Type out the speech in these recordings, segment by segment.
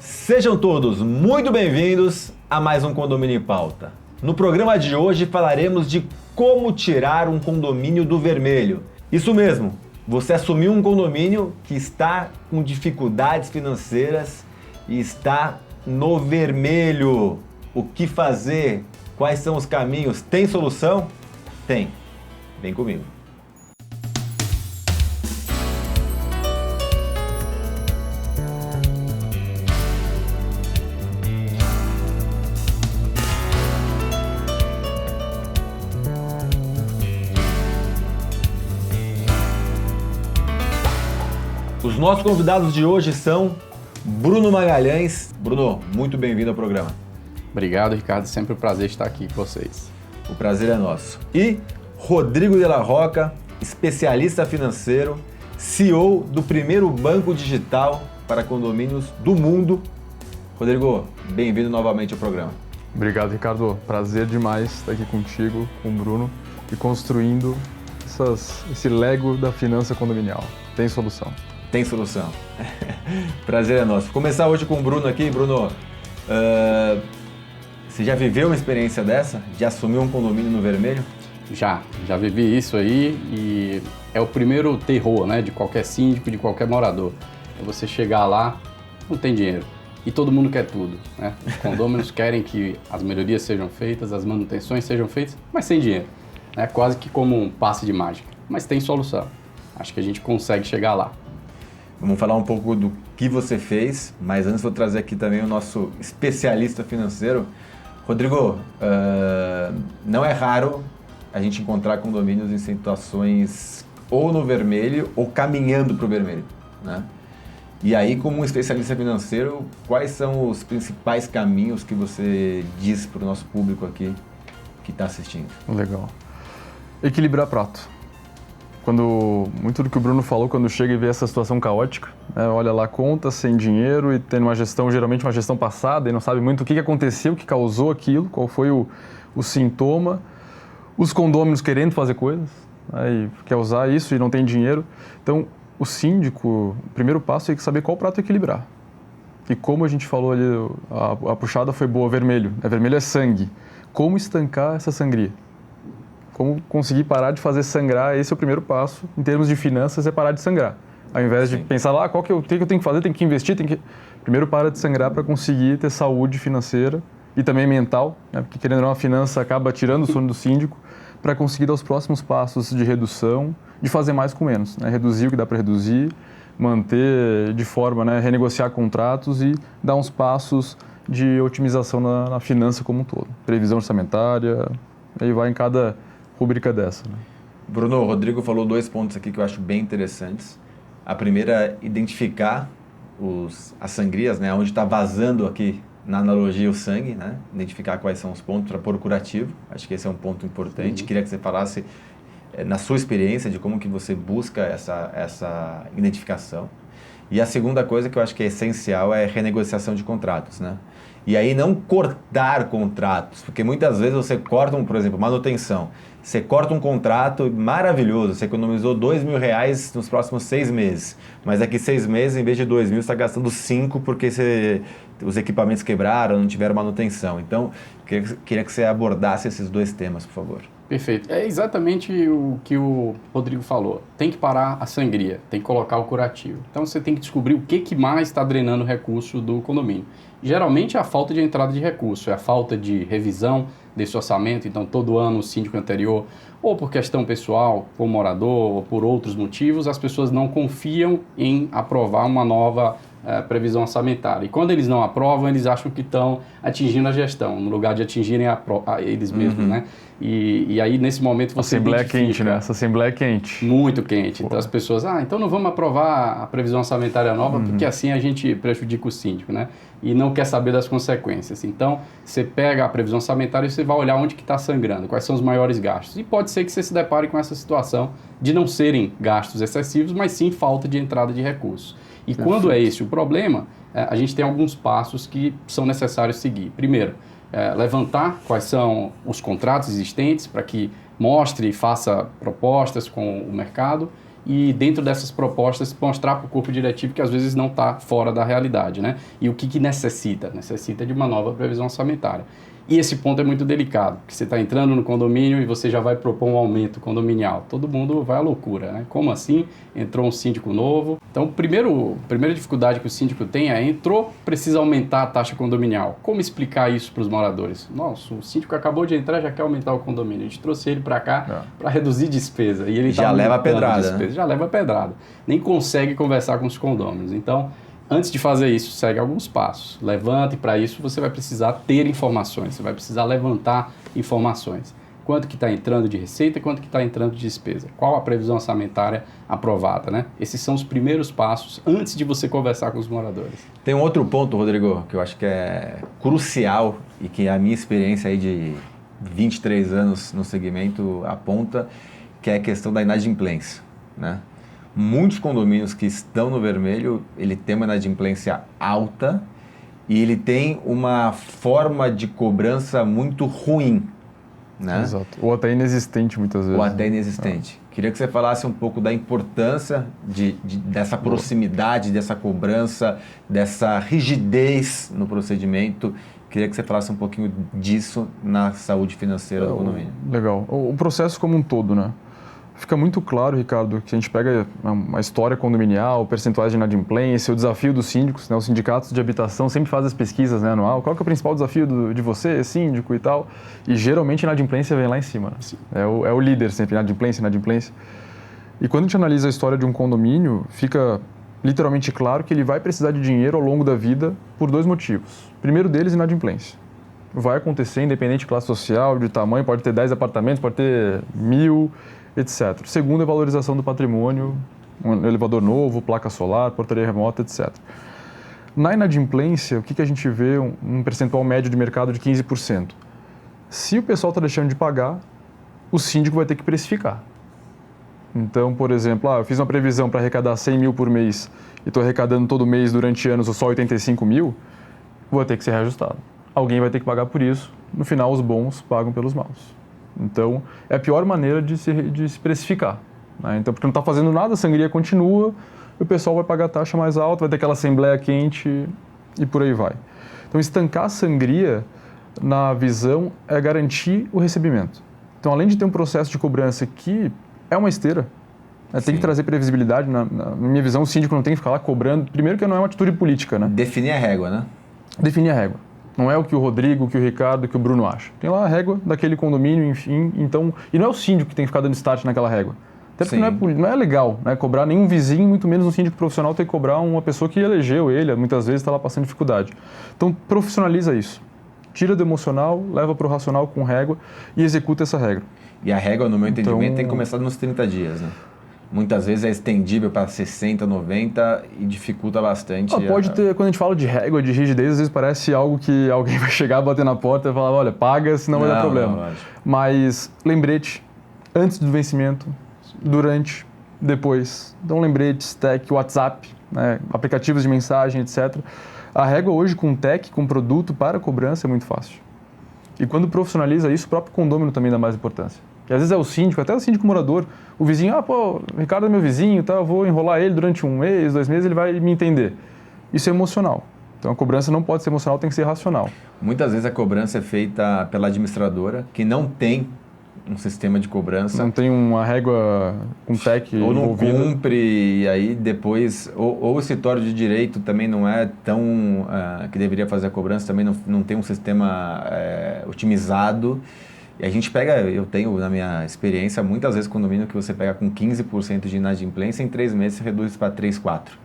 Sejam todos muito bem-vindos a mais um Condomínio em Pauta. No programa de hoje falaremos de como tirar um condomínio do vermelho. Isso mesmo, você assumiu um condomínio que está com dificuldades financeiras e está no vermelho. O que fazer? Quais são os caminhos? Tem solução? Tem. Vem comigo. Os nossos convidados de hoje são Bruno Magalhães. Bruno, muito bem-vindo ao programa. Obrigado, Ricardo. Sempre um prazer estar aqui com vocês. O prazer é nosso. E Rodrigo de la Roca, especialista financeiro, CEO do primeiro banco digital para condomínios do mundo. Rodrigo, bem-vindo novamente ao programa. Obrigado, Ricardo. Prazer demais estar aqui contigo, com o Bruno, e construindo esse Lego da finança condominial. Tem solução. Tem solução. Prazer é nosso. Vou começar hoje com o Bruno aqui. Bruno, você já viveu uma experiência dessa? De assumir um condomínio no vermelho? Já vivi isso aí e é o primeiro terror, né, de qualquer síndico, de qualquer morador. É você chegar lá, não tem dinheiro e todo mundo quer tudo, né? Os condôminos querem que as melhorias sejam feitas, as manutenções sejam feitas, mas sem dinheiro. É quase que como um passe de mágica, mas tem solução. Acho que a gente consegue chegar lá. Vamos falar um pouco do que você fez, mas antes vou trazer aqui também o nosso especialista financeiro. Rodrigo, não é raro a gente encontrar condomínios em situações ou no vermelho ou caminhando para o vermelho, né? E aí, como um especialista financeiro, quais são os principais caminhos que você diz para o nosso público aqui que está assistindo? Legal. Equilibrar prato. Muito do que o Bruno falou, quando chega e vê essa situação caótica, né, olha lá, conta sem dinheiro e tem uma gestão, geralmente uma gestão passada, e não sabe muito o que aconteceu, o que causou aquilo, qual foi o sintoma, os condôminos querendo fazer coisas, né, e quer usar isso e não tem dinheiro. Então, o síndico, o primeiro passo é saber qual prato equilibrar. E como a gente falou ali, a puxada foi boa, vermelho. Vermelho é sangue. Como estancar essa sangria? Como conseguir parar de fazer sangrar, esse é o primeiro passo, em termos de finanças, é parar de sangrar. Ao invés de pensar lá, o que eu tenho que fazer, tenho que investir, primeiro para de sangrar para conseguir ter saúde financeira e também mental, né? Porque querendo ou não, a finança acaba tirando o sono do síndico para conseguir dar os próximos passos de redução, de fazer mais com menos, né? Reduzir o que dá para reduzir, manter de forma, né, renegociar contratos e dar uns passos de otimização na finança como um todo. Previsão orçamentária, aí vai em cada rubrica dessa, né? Bruno, o Rodrigo falou 2 pontos aqui que eu acho bem interessantes. A primeira é identificar as sangrias, né, onde está vazando aqui, na analogia, o sangue, né? Identificar quais são os pontos para pôr curativo. Acho que esse é um ponto importante. Queria que você falasse, na sua experiência, de como que você busca essa identificação. E a segunda coisa que eu acho que é essencial é renegociação de contratos, né? E aí não cortar contratos, porque muitas vezes você corta, por exemplo, manutenção. Você corta um contrato maravilhoso, você economizou R$2.000 nos próximos 6 meses. Mas daqui 6 meses, em vez de 2.000, você está gastando 5 porque os equipamentos quebraram, não tiveram manutenção. Então, queria que você abordasse esses 2 temas, por favor. Perfeito. É exatamente o que o Rodrigo falou. Tem que parar a sangria, tem que colocar o curativo. Então você tem que descobrir o que mais está drenando o recurso do condomínio. Geralmente é a falta de entrada de recurso, é a falta de revisão desse orçamento. Então todo ano o síndico anterior, ou por questão pessoal, por morador, ou por outros motivos, as pessoas não confiam em aprovar uma nova previsão orçamentária. E quando eles não aprovam, eles acham que estão atingindo a gestão, no lugar de atingirem a eles mesmos, né? E aí, nesse momento, você Assembleia é quente, né? Essa Assembleia é quente. Muito quente. Então, as pessoas, então não vamos aprovar a previsão orçamentária nova, porque assim a gente prejudica o síndico, né? E não quer saber das consequências. Então, você pega a previsão orçamentária e você vai olhar onde que está sangrando, quais são os maiores gastos. E pode ser que você se depare com essa situação de não serem gastos excessivos, mas sim falta de entrada de recursos. E quando é esse o problema, a gente tem alguns passos que são necessários seguir. Primeiro, levantar quais são os contratos existentes para que mostre e faça propostas com o mercado. e dentro dessas propostas mostrar para o corpo diretivo que às vezes não está fora da realidade, né? E o que necessita? Necessita de uma nova previsão orçamentária. E esse ponto é muito delicado, porque você está entrando no condomínio e você já vai propor um aumento condominial. Todo mundo vai à loucura, né? Como assim? Entrou um síndico novo. Então, a primeira dificuldade que o síndico tem é entrou, precisa aumentar a taxa condominial. Como explicar isso para os moradores? Nossa, o síndico acabou de entrar, já quer aumentar o condomínio. A gente trouxe ele para cá para reduzir despesa. E ele já leva a pedrada, né? Já leva a pedrada. Nem consegue conversar com os condôminos. Então, antes de fazer isso, segue alguns passos. Levanta, e para isso você vai precisar ter informações, você vai precisar levantar informações. Quanto que está entrando de receita, quanto que está entrando de despesa. Qual a previsão orçamentária aprovada, né? Esses são os primeiros passos antes de você conversar com os moradores. Tem um outro ponto, Rodrigo, que eu acho que é crucial e que a minha experiência aí de 23 anos no segmento aponta, que é a questão da inadimplência, né? Muitos condomínios que estão no vermelho, ele tem uma inadimplência alta e ele tem uma forma de cobrança muito ruim, né? Exato. Ou até inexistente muitas vezes. Ou até inexistente. Queria que você falasse um pouco da importância dessa proximidade, dessa cobrança, dessa rigidez no procedimento. Queria que você falasse um pouquinho disso na saúde financeira do condomínio. Legal. O processo como um todo, né? Fica muito claro, Ricardo, que a gente pega uma história condominial, percentuais de inadimplência, o desafio dos síndicos, né? Os sindicatos de habitação sempre fazem as pesquisas, né, anual. Qual que é o principal desafio de você, síndico e tal? E geralmente a inadimplência vem lá em cima. Né? É o líder sempre, inadimplência. E quando a gente analisa a história de um condomínio, fica literalmente claro que ele vai precisar de dinheiro ao longo da vida por 2 motivos. O primeiro deles, inadimplência. Vai acontecer independente de classe social, de tamanho, pode ter 10 apartamentos, pode ter 1.000, etc. Segundo, a valorização do patrimônio, um elevador novo, placa solar, portaria remota, etc. Na inadimplência, o que a gente vê? Um percentual médio de mercado de 15%. Se o pessoal está deixando de pagar, o síndico vai ter que precificar. Então, por exemplo, eu fiz uma previsão para arrecadar 100 mil por mês e estou arrecadando todo mês durante anos só 85 mil, vou ter que ser reajustado. Alguém vai ter que pagar por isso. No final, os bons pagam pelos maus. Então, é a pior maneira de se precificar. Né? Então, porque não está fazendo nada, a sangria continua, o pessoal vai pagar a taxa mais alta, vai ter aquela assembleia quente e por aí vai. Então, estancar a sangria, na visão, é garantir o recebimento. Então, além de ter um processo de cobrança que é uma esteira, né? Tem que trazer previsibilidade. Na minha visão, o síndico não tem que ficar lá cobrando. Primeiro que não é uma atitude política, né? Definir a régua, né? Definir a régua. Não é o que o Rodrigo, o que o Ricardo, o que o Bruno acha. Tem lá a régua daquele condomínio, enfim. Então, e não é o síndico que tem que ficar dando start naquela régua. Até porque não é legal, né, cobrar nenhum vizinho, muito menos um síndico profissional ter que cobrar uma pessoa que elegeu ele, muitas vezes está lá passando dificuldade. Então, profissionaliza isso. Tira do emocional, leva para o racional com régua e executa essa regra. E a régua, no meu entendimento, tem que começar nos 30 dias, né? Muitas vezes é estendível para 60, 90 e dificulta bastante. Pode ter, quando a gente fala de régua, de rigidez, às vezes parece algo que alguém vai chegar, bater na porta e falar, olha, paga, senão vai dar problema. Mas lembrete, antes do vencimento, durante, depois. Então lembretes, tech, WhatsApp, né, aplicativos de mensagem, etc. A régua hoje com tech, com produto para cobrança é muito fácil. E quando profissionaliza isso, o próprio condômino também dá mais importância. Que às vezes é o síndico, até o síndico morador, o vizinho, o Ricardo é meu vizinho, tá, eu vou enrolar ele durante 1 mês, 2 meses, ele vai me entender. Isso é emocional. Então a cobrança não pode ser emocional, tem que ser racional. Muitas vezes a cobrança é feita pela administradora, que não tem um sistema de cobrança. Não tem uma régua com tech ou não envolvida. cumpre, e aí depois... Ou o escritório de direito também não é tão... que deveria fazer a cobrança, também não tem um sistema otimizado. E a gente pega, eu tenho na minha experiência, muitas vezes condomínio que você pega com 15% de inadimplência, em 3 meses você reduz para 3, 4.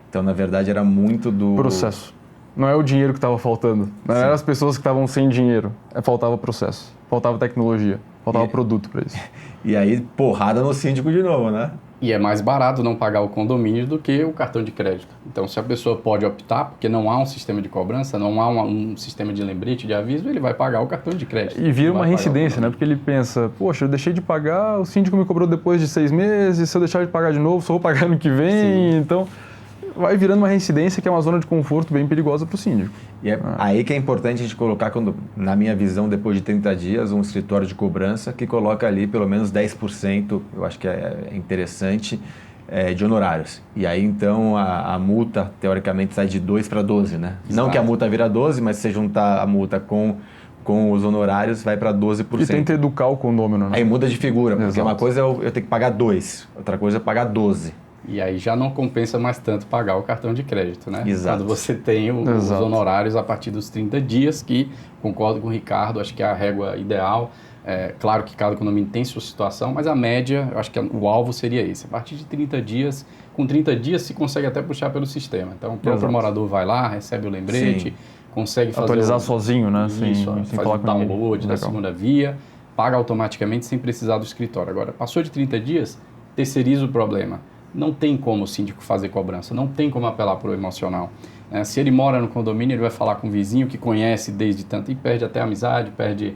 Então, na verdade, era muito do... Processo. Não é o dinheiro que estava faltando. Não eram as pessoas que estavam sem dinheiro. Faltava processo, faltava tecnologia, faltava produto para isso. E aí, porrada no síndico de novo, né? E é mais barato não pagar o condomínio do que o cartão de crédito. Então, se a pessoa pode optar, porque não há um sistema de cobrança, não há um sistema de lembrete, de aviso, ele vai pagar o cartão de crédito. E vira uma reincidência, né? Porque ele pensa, poxa, eu deixei de pagar, o síndico me cobrou depois de 6 meses, se eu deixar de pagar de novo, só vou pagar ano que vem. Sim. Então, vai virando uma reincidência que é uma zona de conforto bem perigosa para o síndico. E é aí que é importante a gente colocar, na minha visão, depois de 30 dias, um escritório de cobrança que coloca ali pelo menos 10%, eu acho que é interessante, de honorários. E aí, então, a multa, teoricamente, sai de 2 para 12, né? Exato. Não que a multa vira 12, mas se você juntar a multa com os honorários, vai para 12%. E tenta educar o condômino, né? Aí muda de figura, porque Exato. uma coisa é eu ter que pagar 2, outra coisa é pagar 12. E aí já não compensa mais tanto pagar o cartão de crédito, né? Exato. Quando você tem os Exato. honorários a partir dos 30 dias, que, concordo com o Ricardo, acho que é a régua ideal. Claro que cada condomínio tem sua situação, mas a média, eu acho que o alvo seria esse. A partir de 30 dias, com 30 dias se consegue até puxar pelo sistema. Então o próprio Exato. morador vai lá, recebe o lembrete, Sim. consegue fazer Atualizar sozinho, né? Isso, sem faz falar o com ninguém. download da Legal. segunda via, paga automaticamente sem precisar do escritório. Agora, passou de 30 dias, terceiriza o problema. Não tem como o síndico fazer cobrança, não tem como apelar para o emocional. Se ele mora no condomínio, ele vai falar com o vizinho que conhece desde tanto e perde até a amizade, perde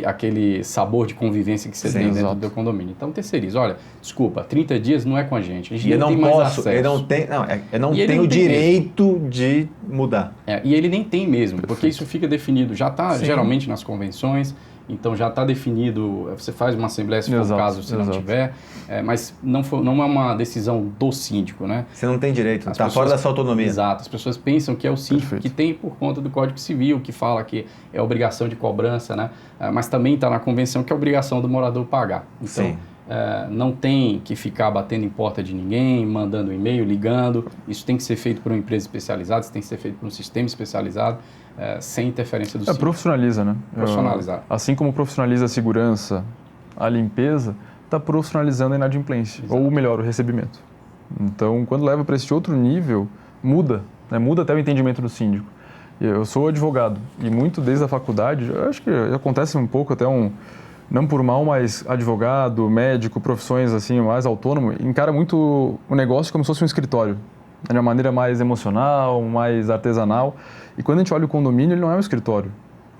aquele sabor de convivência que você Sim, tem dentro exato. do condomínio. Então terceiriza. Olha, desculpa, 30 dias não é com a gente E eu não não tem mais posso, acesso. eu não E ele tenho não o tem direito de mudar. E ele nem tem mesmo, porque isso fica definido, já está Sim. geralmente nas convenções, então já está definido, você faz uma assembleia se for o Exato, caso, se não exato. tiver, mas não é uma decisão do síndico, né? Você não tem direito, As está pessoas- fora da sua autonomia. Exato, as pessoas pensam que é o síndico Perfeito. que tem por conta do Código Civil, que fala que é obrigação de cobrança, né? Mas também está na convenção que é obrigação do morador pagar. Então, Sim. não tem que ficar batendo em porta de ninguém, mandando e-mail, ligando. Isso tem que ser feito por uma empresa especializada, isso tem que ser feito por um sistema especializado, sem interferência do síndico. Profissionaliza, né? Profissionalizar. Assim como profissionaliza a segurança, a limpeza, está profissionalizando a inadimplência, Exato. ou melhor, o recebimento. Então, quando leva para esse outro nível, muda, né? Muda até o entendimento do síndico. Eu sou advogado e muito desde a faculdade, eu acho que acontece um pouco até não por mal, mas advogado, médico, profissões assim mais autônomo, encara muito o negócio como se fosse um escritório, de uma maneira mais emocional, mais artesanal. E quando a gente olha o condomínio, ele não é um escritório.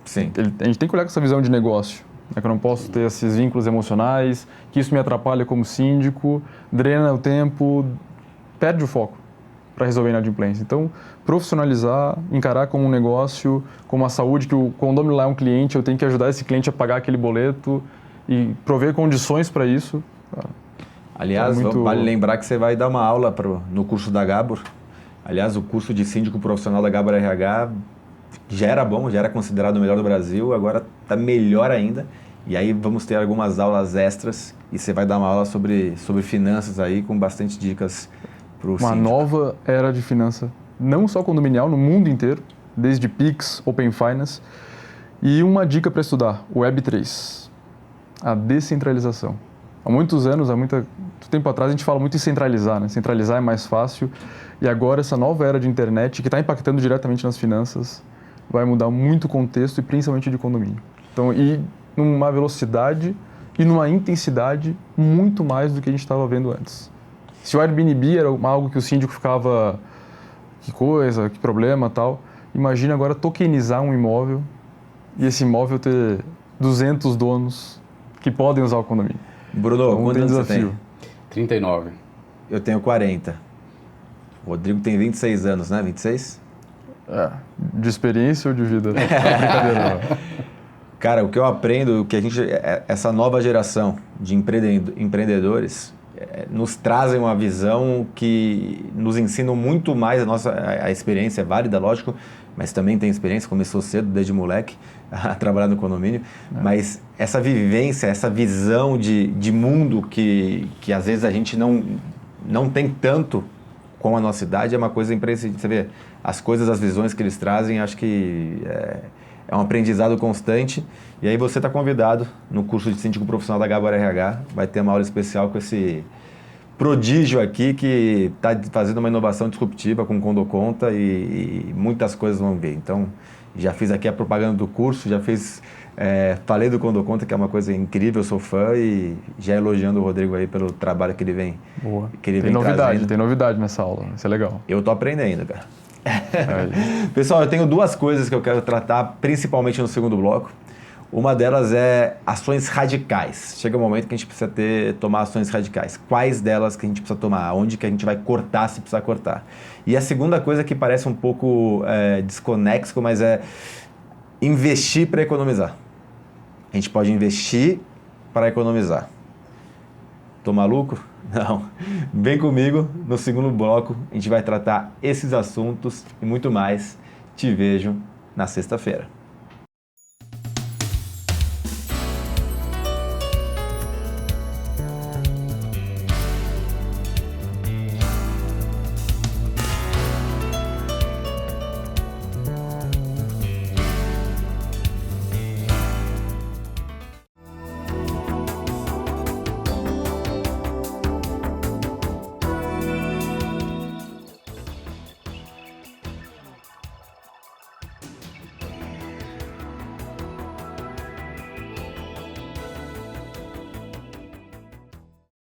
Sim. A gente tem que olhar com essa visão de negócio, né? Que eu não posso ter esses vínculos emocionais, que isso me atrapalha como síndico, drena o tempo, perde o foco para resolver a inadimplência. Então, profissionalizar, encarar como um negócio, como a saúde, que o condomínio lá é um cliente, eu tenho que ajudar esse cliente a pagar aquele boleto e prover condições para isso. Aliás, É muito- vale lembrar que você vai dar uma aula no curso da Gabor. Aliás, o curso de síndico profissional da Gabor RH já era bom, já era considerado o melhor do Brasil, agora está melhor ainda. E aí vamos ter algumas aulas extras e você vai dar uma aula sobre finanças aí com bastante dicas para o Uma síndico. nova era de finança, não só condominial, no mundo inteiro, desde Pix, Open Finance. E uma dica para estudar, o Web3, a descentralização. Há muitos anos, muito tempo atrás, a gente fala muito em centralizar, né? Centralizar é mais fácil. E agora essa nova era de internet, que está impactando diretamente nas finanças, vai mudar muito o contexto e principalmente de condomínio. Então, e numa velocidade e numa intensidade muito mais do que a gente estava vendo antes. Se o Airbnb era algo que o síndico ficava, que coisa, que problema, tal, imagina agora tokenizar um imóvel e esse imóvel ter 200 donos que podem usar o condomínio. Bruno, Então, quantos tem anos você desafio. tem? 39. Eu tenho 40. O Rodrigo tem 26 anos, né? 26? De experiência ou de vida? Não, brincadeira, não. Cara, o que eu aprendo, o que essa nova geração de empreendedores nos trazem uma visão que nos ensina muito mais. A experiência é válida, lógico, mas também tem experiência, começou cedo, desde moleque, a trabalhar no condomínio. Mas essa vivência, essa visão de mundo que às vezes a gente não tem tanto com a nossa idade, é uma coisa imprescindível. Você vê, as coisas, as visões que eles trazem, acho que é um aprendizado constante. E aí você está convidado no curso de síndico profissional da Gabor RH. Vai ter uma aula especial com esse prodígio aqui que está fazendo uma inovação disruptiva com o Condoconta e muitas coisas vão vir. Então, já fiz aqui a propaganda do curso, falei do Condoconta, que é uma coisa incrível, eu sou fã, e já elogiando o Rodrigo aí pelo trabalho que ele vem, Boa. que ele Tem vem novidade, trazendo. tem novidade nessa aula, isso é legal. Eu tô aprendendo, cara. Aí. Pessoal, eu tenho duas coisas que eu quero tratar, principalmente no segundo bloco. Uma delas é ações radicais. Chega um momento que a gente precisa tomar ações radicais. Quais delas que a gente precisa tomar? Onde que a gente vai cortar se precisar cortar? E a segunda coisa que parece um pouco desconexo, mas é investir para economizar. A gente pode investir para economizar. Tô maluco? Não. Vem comigo, no segundo bloco a gente vai tratar esses assuntos e muito mais. Te vejo na sexta-feira.